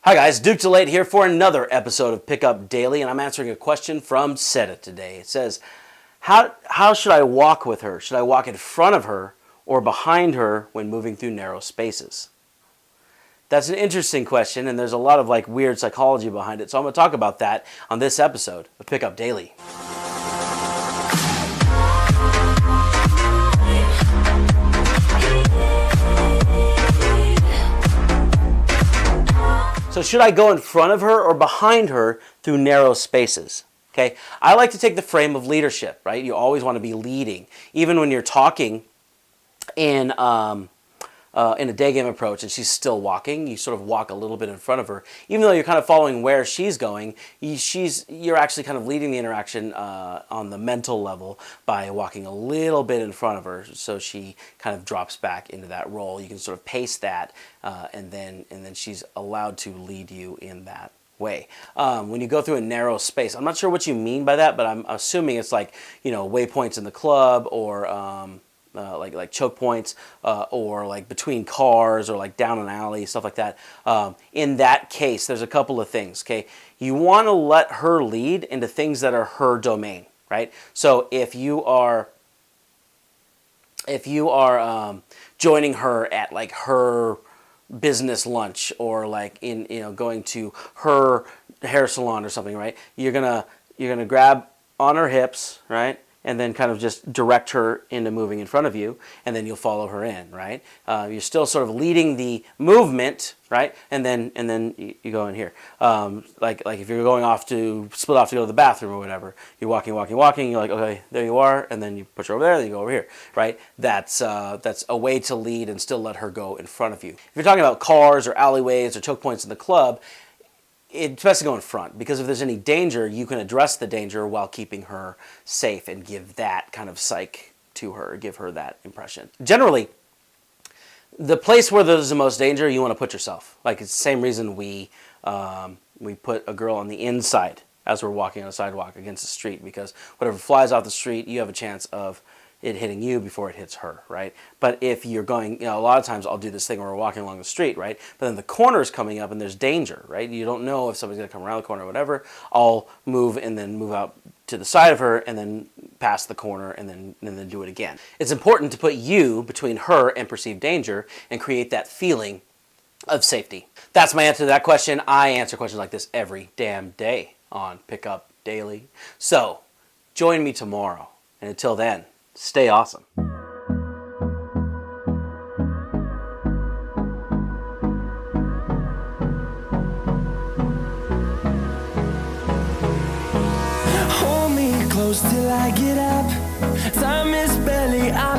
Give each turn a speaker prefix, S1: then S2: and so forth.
S1: Hi guys, Duke DeLate here for another episode of Pickup Daily, and I'm answering a question from Seta today. It says, how should I walk with her? Should I walk in front of her or behind her when moving through narrow spaces? That's an interesting question, and there's a lot of weird psychology behind it, so I'm going to talk about that on this episode of Pickup Daily. So should I go in front of her or behind her through narrow spaces? Okay, I like to take the frame of leadership, right? You always want to be leading. Even when you're talking in a day game approach and she's still walking, you sort of walk a little bit in front of her. Even though you're kind of following where she's going, you're actually kind of leading the interaction on the mental level by walking a little bit in front of her, so she kind of drops back into that role. You can sort of pace that, and then she's allowed to lead you in that way. When you go through a narrow space, I'm not sure what you mean by that, but I'm assuming it's waypoints in the club, or like choke points, or between cars, or down an alley, stuff like that. In that case, there's a couple of things. Okay, you want to let her lead into things that are her domain, right? So if you are joining her at her business lunch, or going to her hair salon or something, right? You're gonna grab on her hips, right? And then kind of just direct her into moving in front of you, and then you'll follow her in, right? You're still sort of leading the movement, right? And then you go in here. Like if you're going split off to go to the bathroom or whatever, you're walking, you're like, okay, there you are, and then you push her over there, then you go over here, right? That's a way to lead and still let her go in front of you. If you're talking about cars or alleyways or choke points in the club, it's best to go in front, because if there's any danger, you can address the danger while keeping her safe and give that kind of psych to her, give her that impression. Generally, the place where there's the most danger, you want to put yourself. It's the same reason we put a girl on the inside as we're walking on a sidewalk against the street, because whatever flies off the street, you have a chance of it hitting you before it hits her, right? But if you're going, a lot of times I'll do this thing where we're walking along the street, right? But then the corner's coming up and there's danger, right? You don't know if somebody's going to come around the corner or whatever. I'll move and then move out to the side of her and then past the corner and then do it again. It's important to put you between her and perceived danger and create that feeling of safety. That's my answer to that question. I answer questions like this every damn day on Pickup Daily. So join me tomorrow. And until then, stay awesome.
S2: Hold me close till I get up. Time is barely on